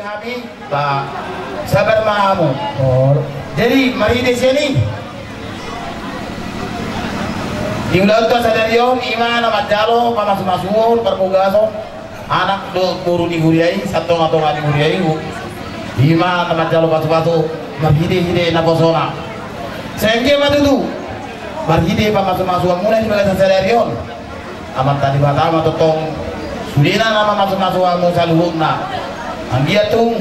kami Pak sabar mahamu. Jadi mari di sini di ulang tahun sadarion imana majalo pamas-masuon permugaso anak do guru di guriai satu atau di guriai imana majalo batu-batu marhide na bosona sengge matutu marhide pamas-masuon mulai di bagian sadarion amat tadi batama totong sudina nama mas-masuon mu saluhuna anggia tung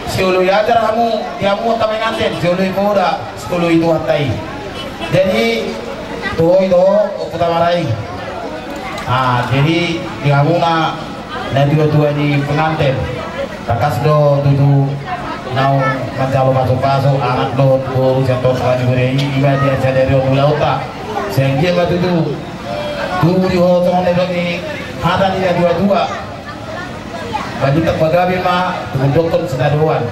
seulu yajar kamu diamu kami nganten seulu muda seulu itu hatai jadi tuh itu utama lain jadi diamu na dua di pengantin kakas do tutu nau macalo masuk anak do guru jatuh sekali beri iba dia sadari ulauta sehingga batu tu guru di hotel ini ada dia dua bagi tak bagawi mah dokter sedaruan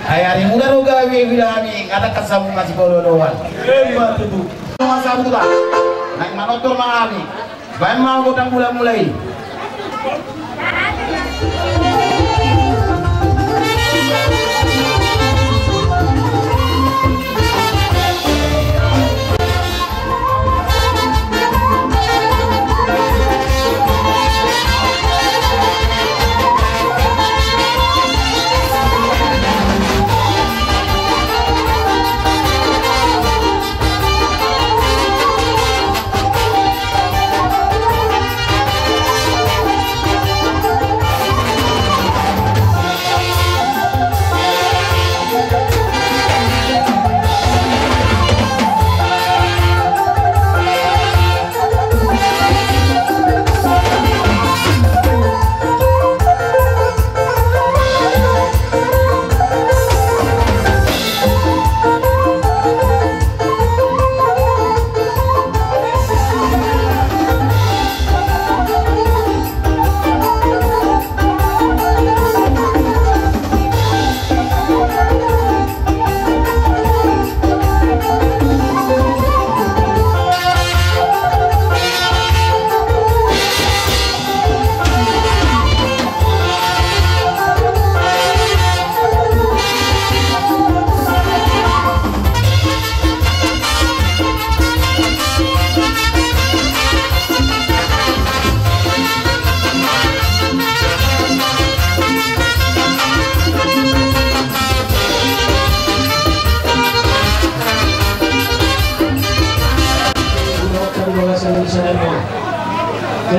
hari muda lo gawi bilang kami ada kesambung masih doan hebat itu masa muda naik manotor mah kami bahan mau godang mulai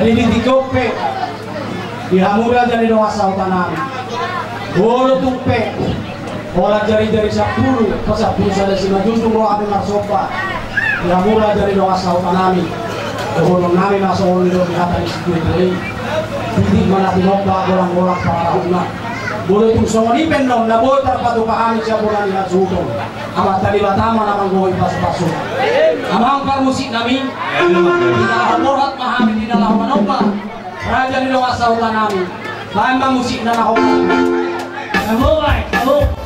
jadi di kope di hamura jadi doa sautanam bolo tupe olah jari-jari 10 pasapun sada sima justru lo api marsopa di hamura jadi doa sautanami bolo nami masuk di hata di situ ini titik mana tinokba bolang-bolang para rahuna bolo itu semua di pendom na boleh terpadu pahami siapa bolang di hasuto amat tadi batama namang goi pasu-pasu amang musik nami di dalam morat mahami di dalam manopla raja di doa sautan nami lain bang musik na nakopla mulai halo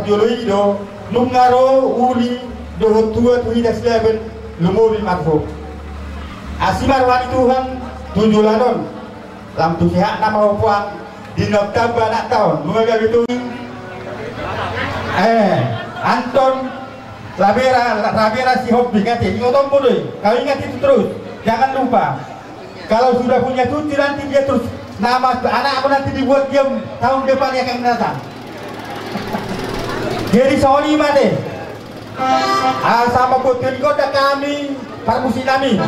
joloi do nungaro uli do tua tu hidas leben lumobi marfo asimar wani Tuhan tunjulanon lam tu sehat nama opuang di Oktober nak tahun mengaga gitu Anton Ravera si hobi ngati ngotong bodoh kau ingat itu terus jangan lupa kalau sudah punya cucu nanti dia terus nama anak nanti dibuat diam tahun depan yang akan datang jadi sorry mah deh sama buat kota kami parmusi kami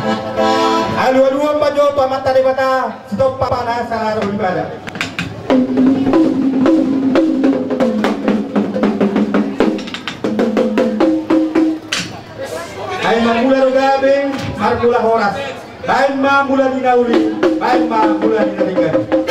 alu-alu bajo to mata debata stop papa nasa ibadah ay mamula rogabeng marmula horas bain mamula dinauli bain mamula dinalingan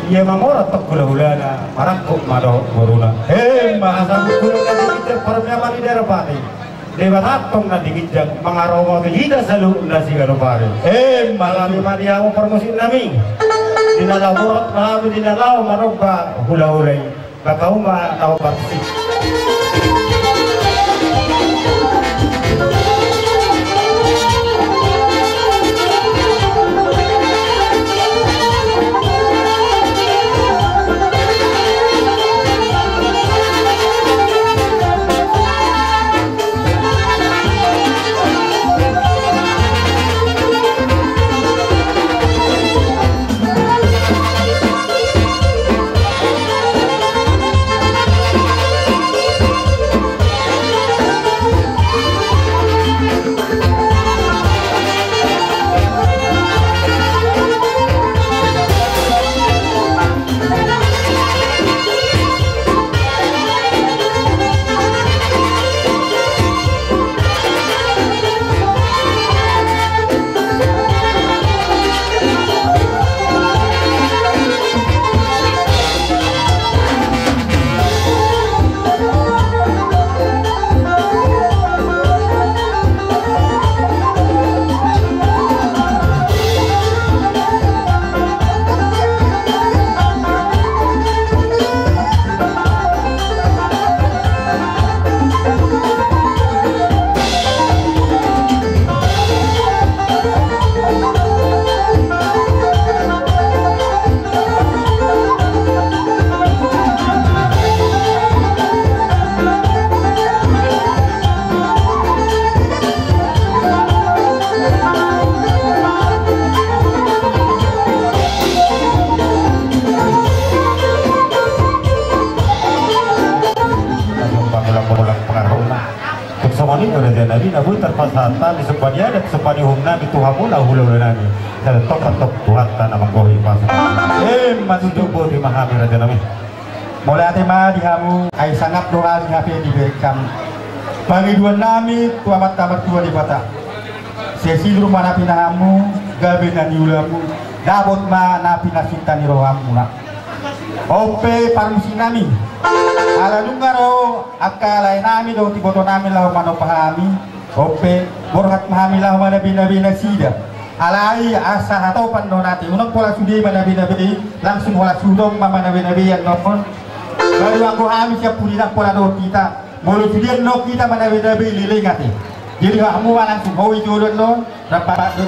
ia mamora tok gula-gulana marangkuk mado boruna mahasa gula nanti kita permyaman di daerah pati dewa tatong nanti kijang mengaroma kita selalu nasi garopari malami mania mo permusin nami dinalaborot nami dinalaw maroba hula-hulay bakauma tao parsi berada nabi nabu terpasata di sepani ada sepani humna itu hamula hulu nani dan top buat tanah menggohi pasal masuk jumbo di maha berada nabi mulai tema dihamu ai sangat doa di HP diberikan bagi dua nami tuamat tamat dua di bata sesi rumah napi nahamu gabe nani ulamu dabot ma napi nasintani rohamu nak ope parmisi nami ala nungaro akala nami do tiboto nami lahu mano pahami ope borhat pahami lahu nabi nasida alai asa atau pandonati unang pola sudi nabi langsung pola sudom mama nabi yang nopon baru aku kami siap pulih pola do kita mulu sudian no kita nabi lilingati jadi kamu langsung mau itu no dapat do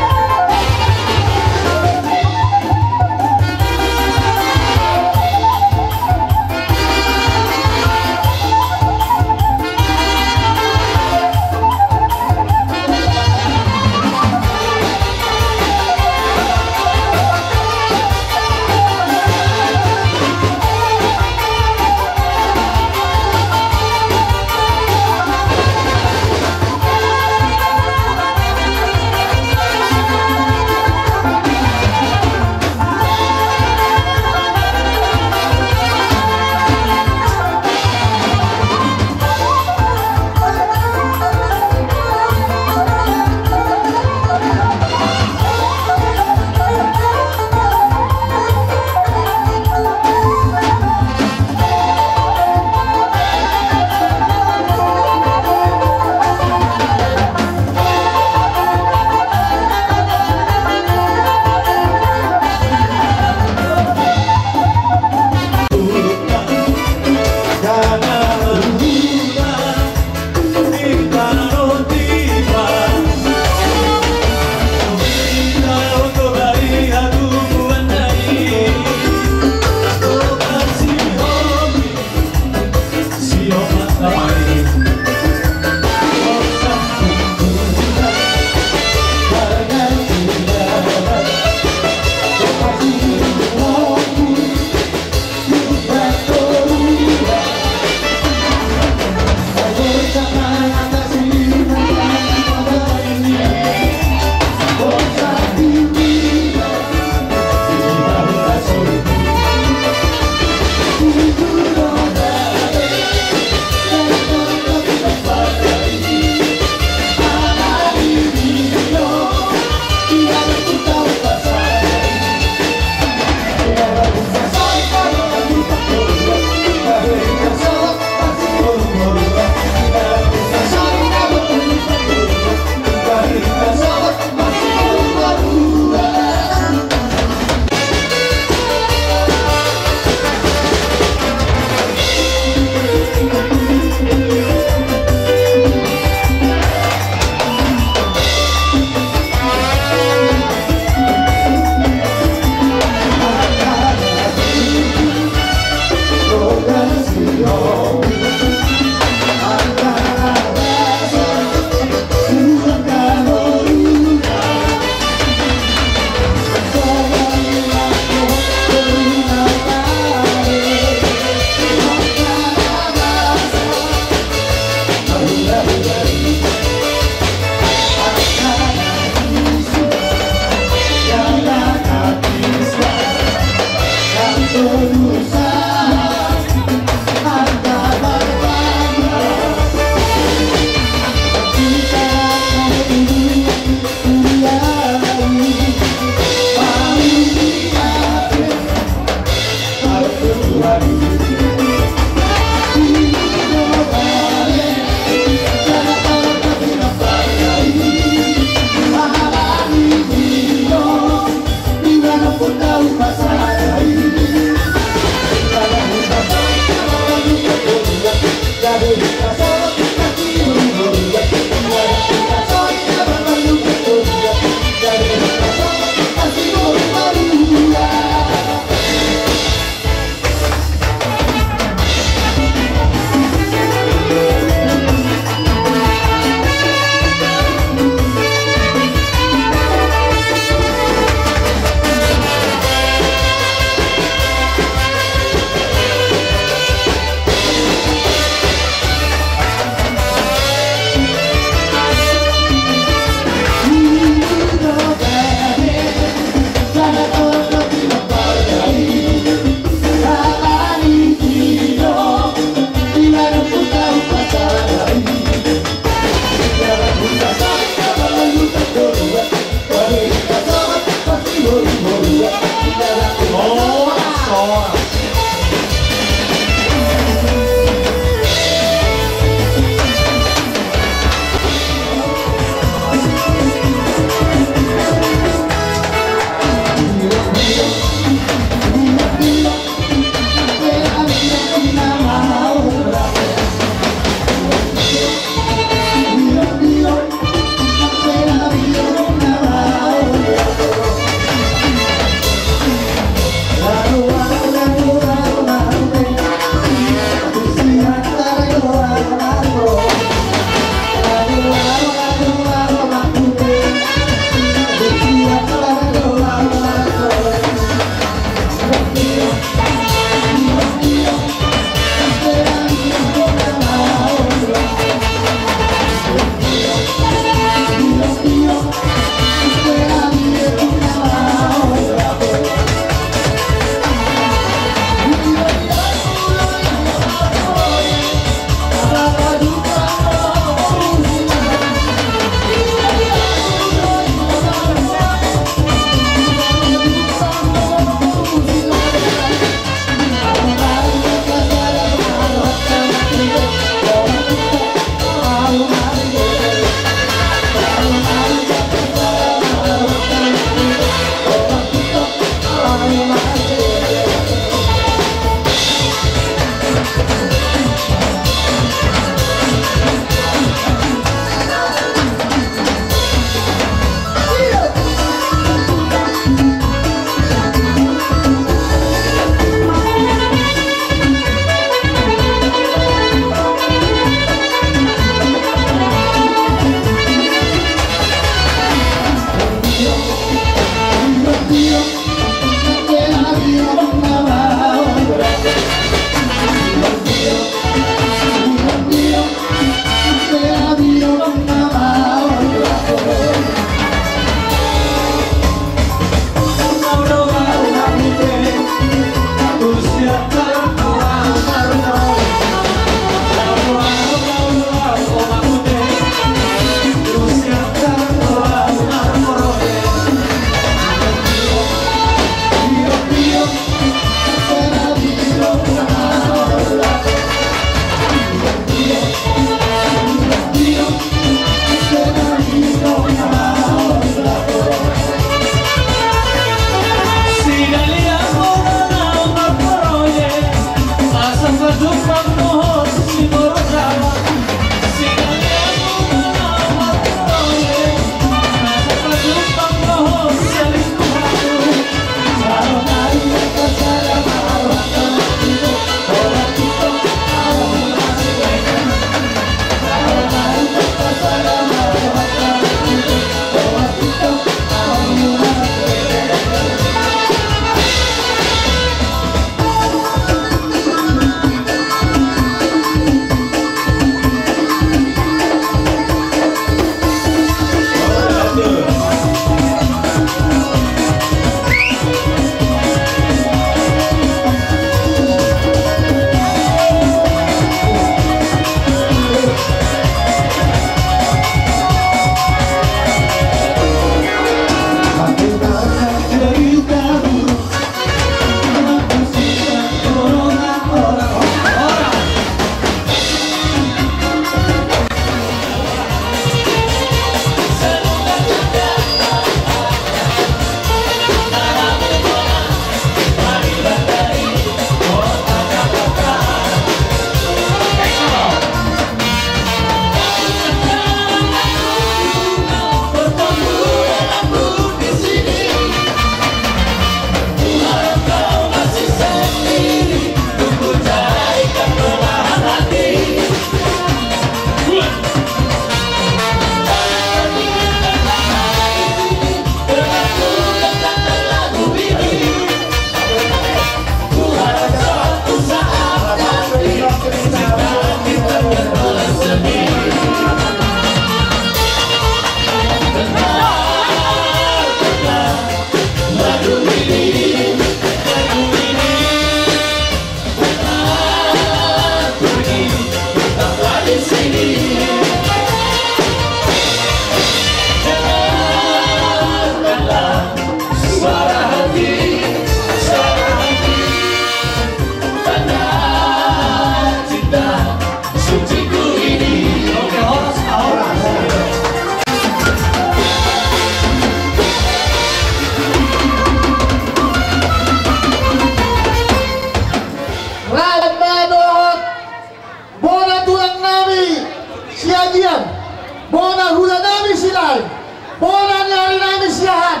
Bola nyari namin siyahan.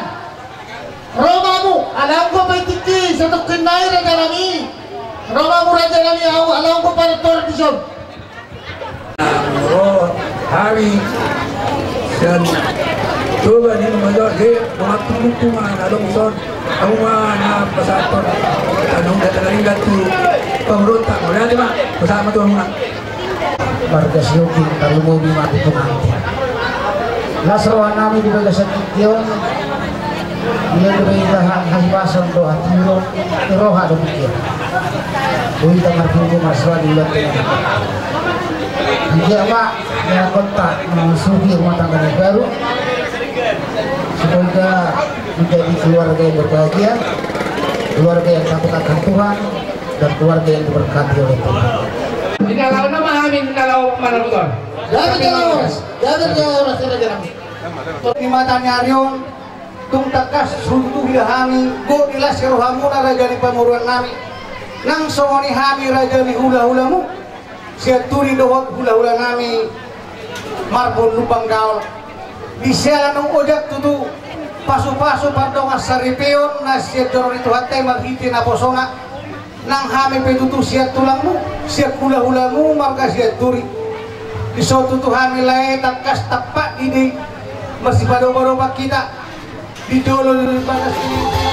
Romamu, alam ko may tiki sa tukinay na darami. Romamu raja nami ako, alam ko para tradisyon. Hari dan coba ni mengajar ke pengaturan alongson awak na pasaton tanong datang gatu pemberontak boleh ada mak bersama tuan rumah Warga Sioki Talumobi mati pengantin. Lasrawan nami di bagas Tiong. Dia berbeda hasibasan doa tiro tiroha demikian. Buita marfuku masra di luar dia mak yang kontak mengasuhi rumah tangga yang baru. Semoga menjadi keluarga yang berbahagia, keluarga yang takut akan Tuhan, dan keluarga yang diberkati oleh Tuhan. Kalau nama amin kalau mana betul? Jangan jauh rakyat. Di mata nyarion, tung takas runtuh hami, go ilas kerohamu raja ni pamuruan nami, nang songoni hami raja ni hula-hulamu, siat turi dohot hula-hula nami, marbon lubang gaul, di selanung ojak tutu, pasu-pasu pardong asaripeon, nasiat joron itu hatai marhiti na posona, nang hami petutu siat tulangmu, siat hula-hulamu marga siat turi, di suatu hami lain takas tapak ini, masih baru-baru kita, di dolol bagas ini.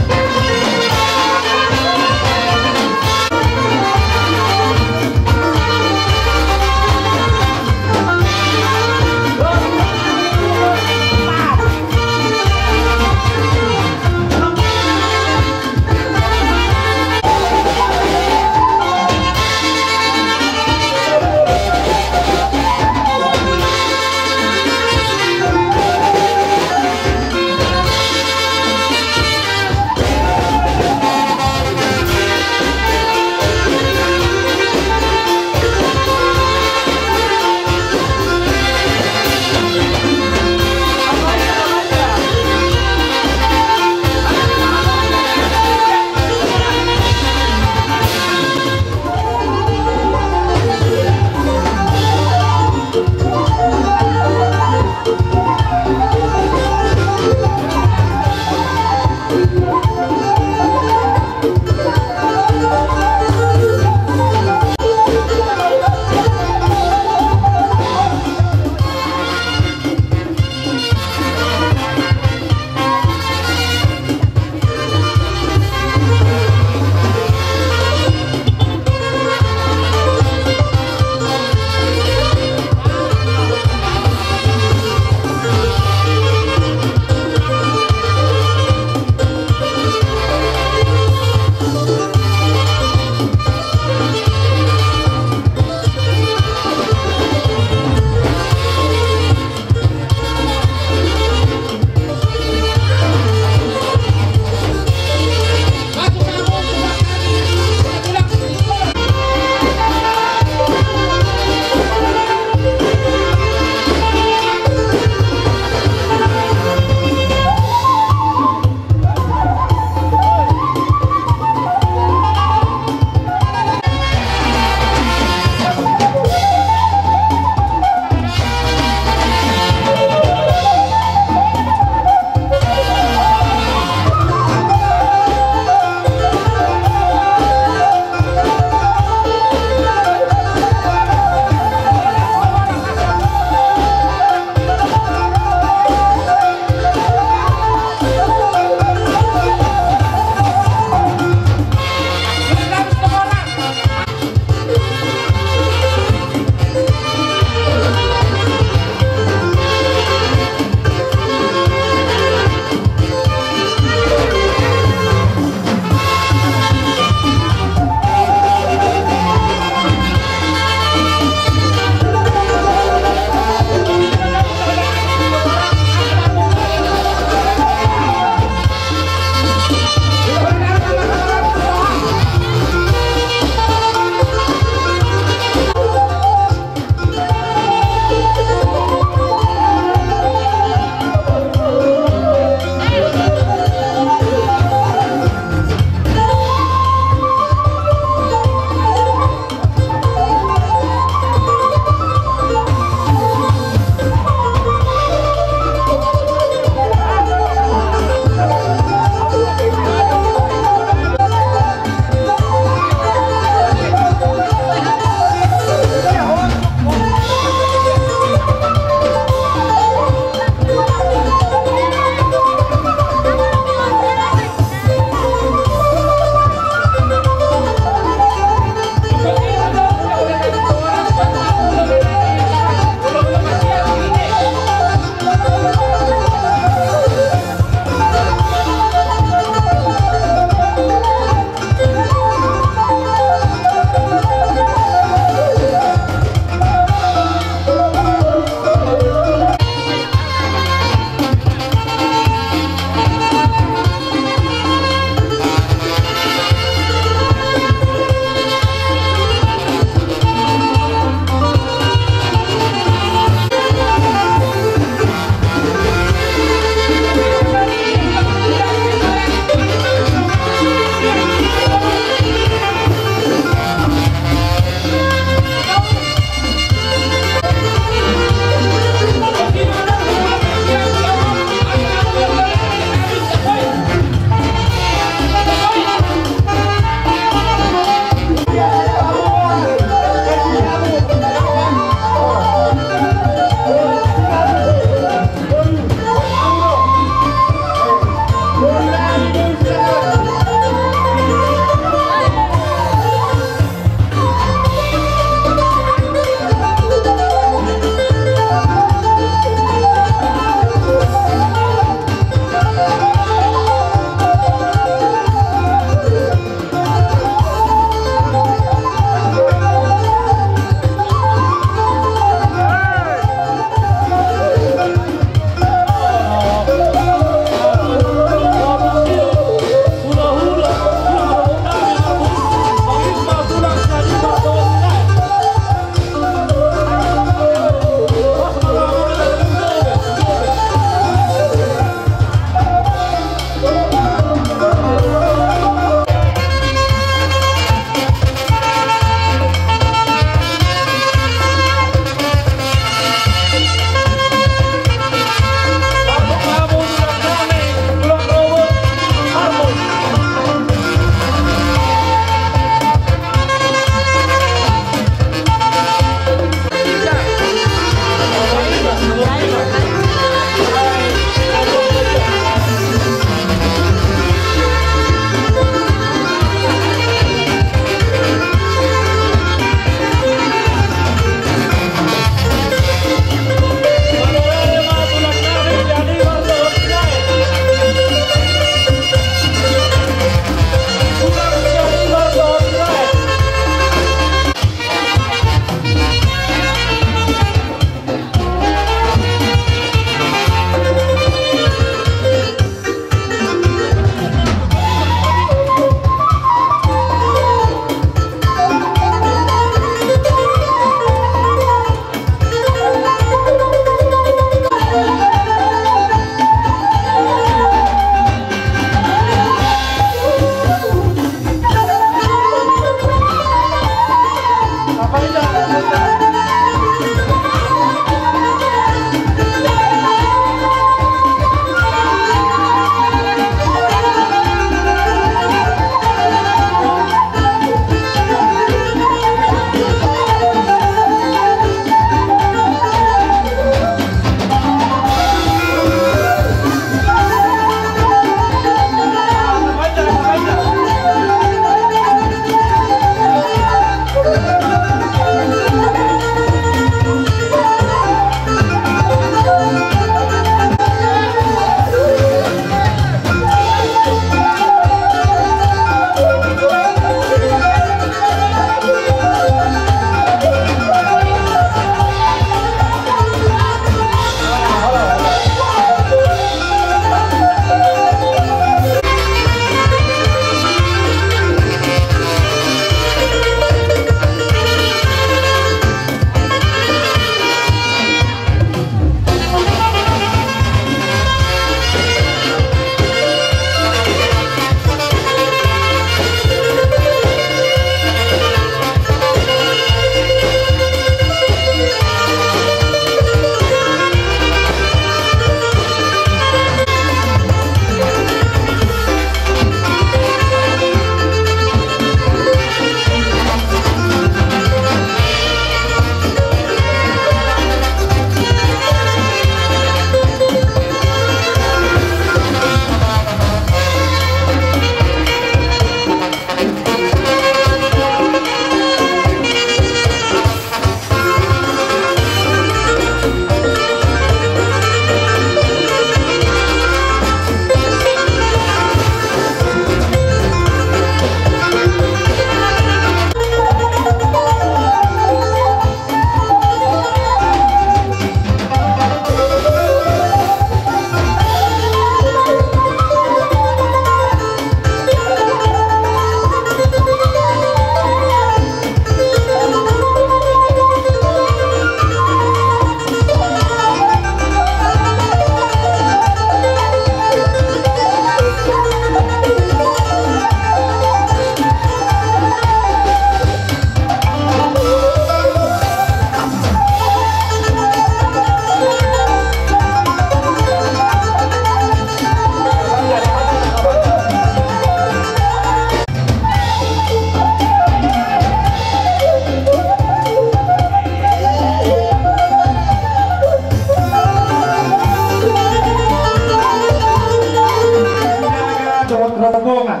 rombongan.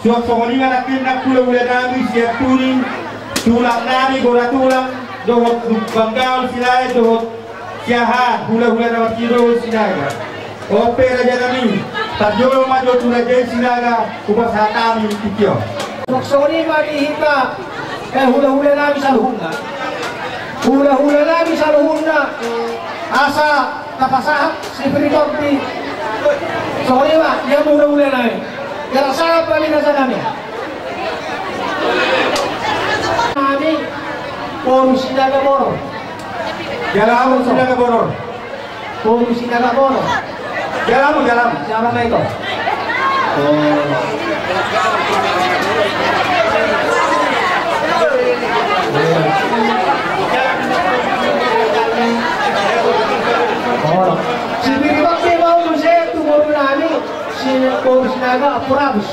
Suap songolingan akin nak pula nami siap tuning tulang nami gora tulang dohot banggal silai dohot siahan hula nama kiro sinaga. Ope raja nami tajolo majo turaja sinaga kupas hatami tikyo. Maksoni mari hita hula nami saluhunna. Hula nami saluhunna asa kapasahap si Prikorti. Sorry pak, dia hula nami. Kaya sahap kami nasa nami. Nami Poro Sinaga Boro. Jalamu Sinaga Boro. Poro Sinaga Boro. Jalamu. Siapa na ito? Si Piribakti mau saya tumulong namin si Poro Sinaga Apurabus.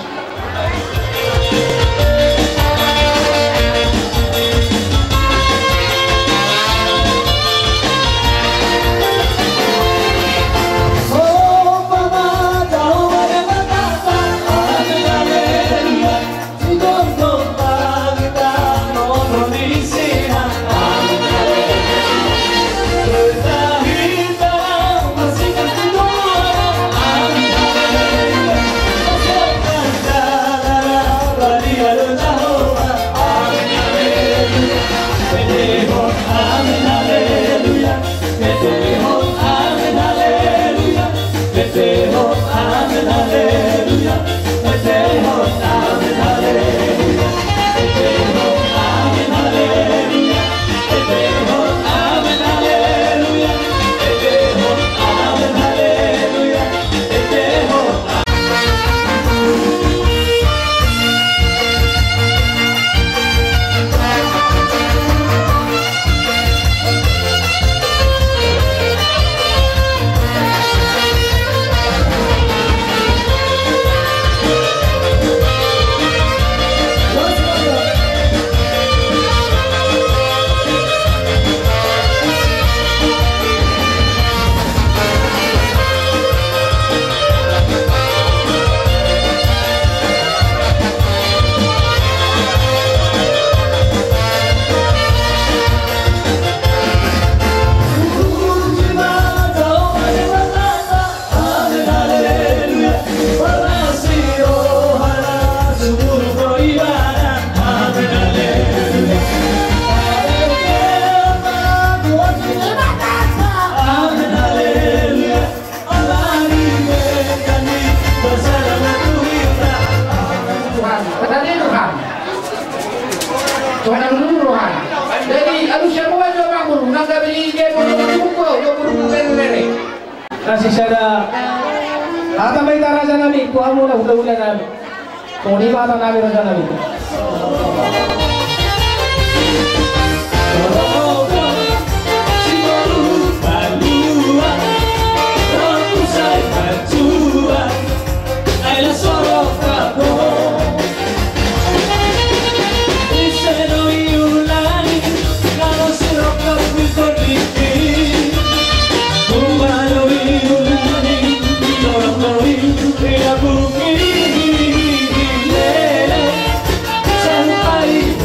Kasi sada ata may taraja nami kuha mo na hula nami kung di ba ata nami raja nami Sampai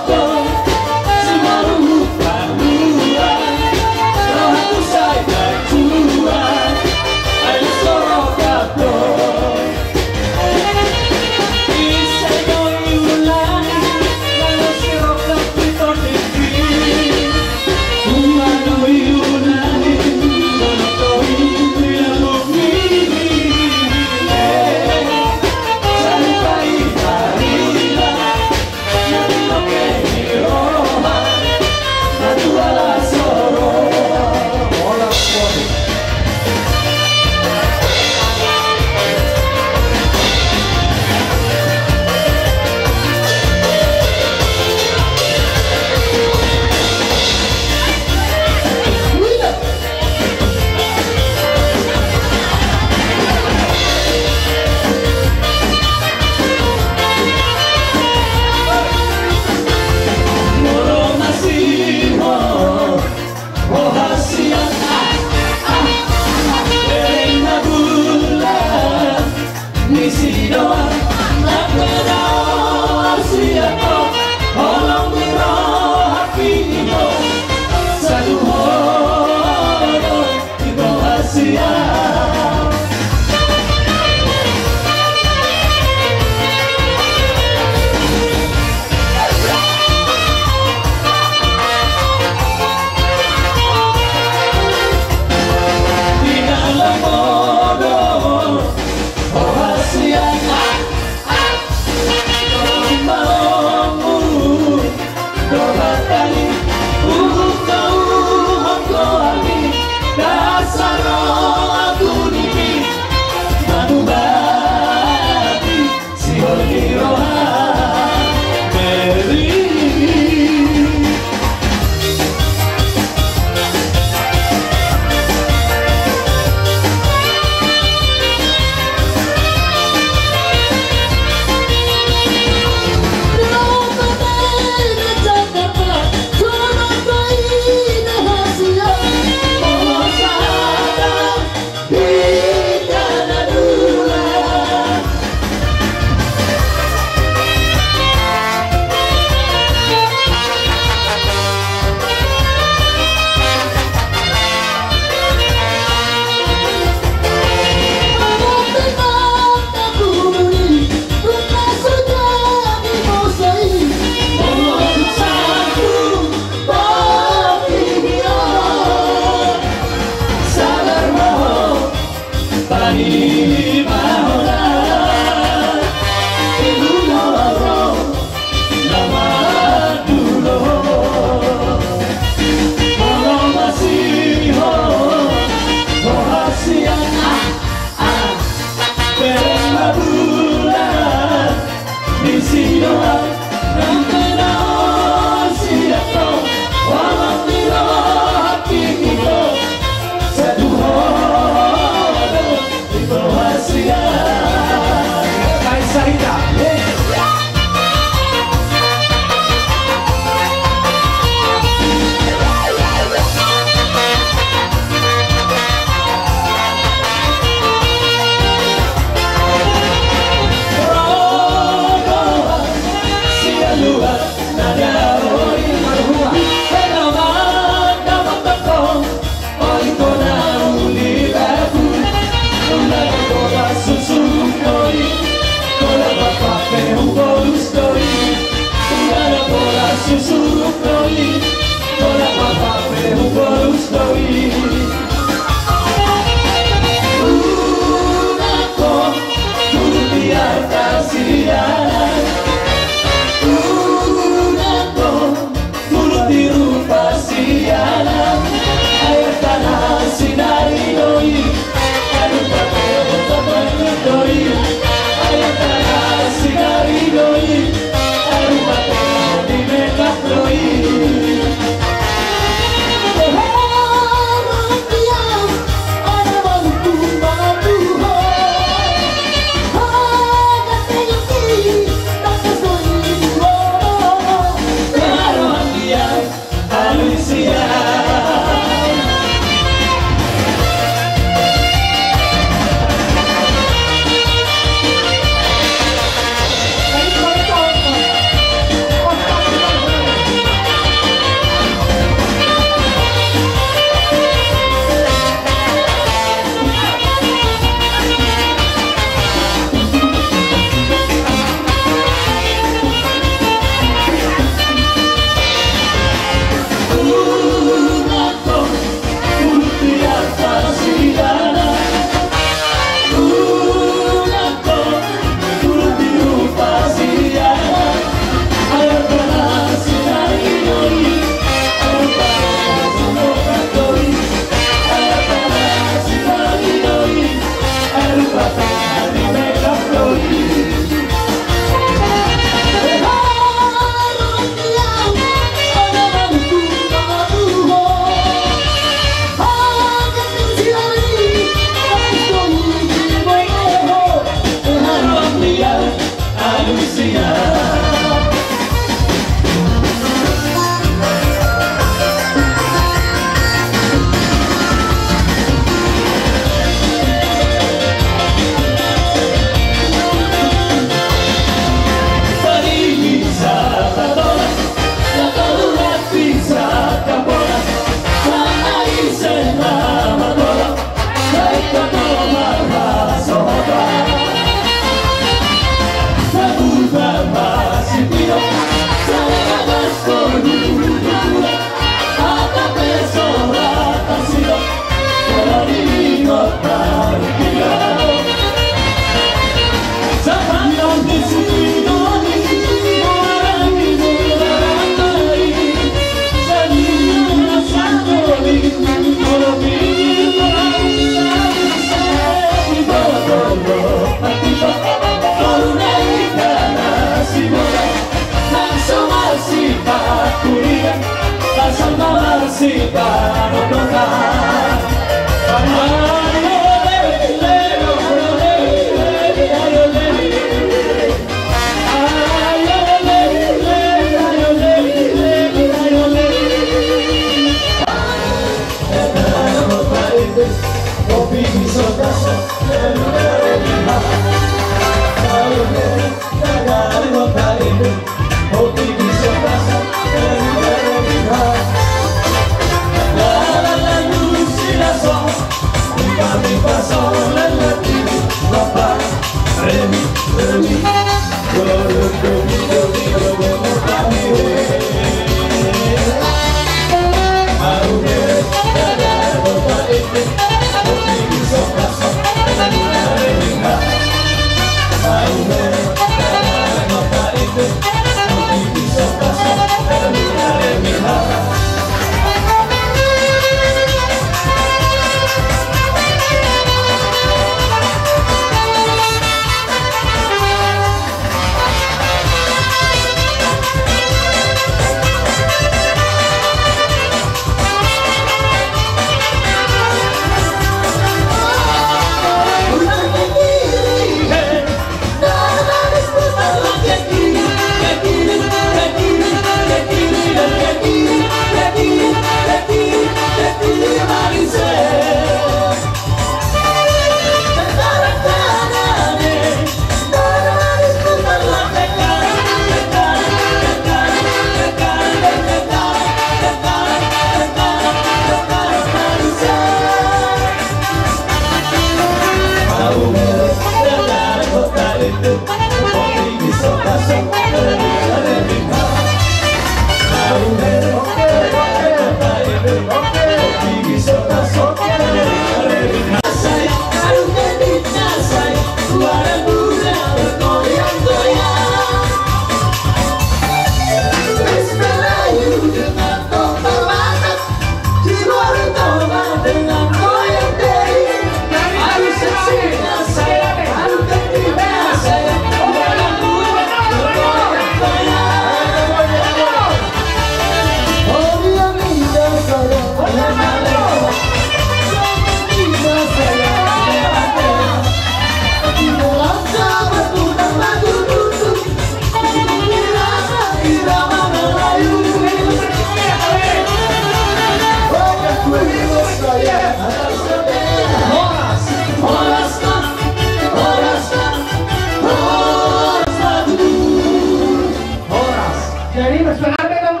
Jadi bersemangat dong.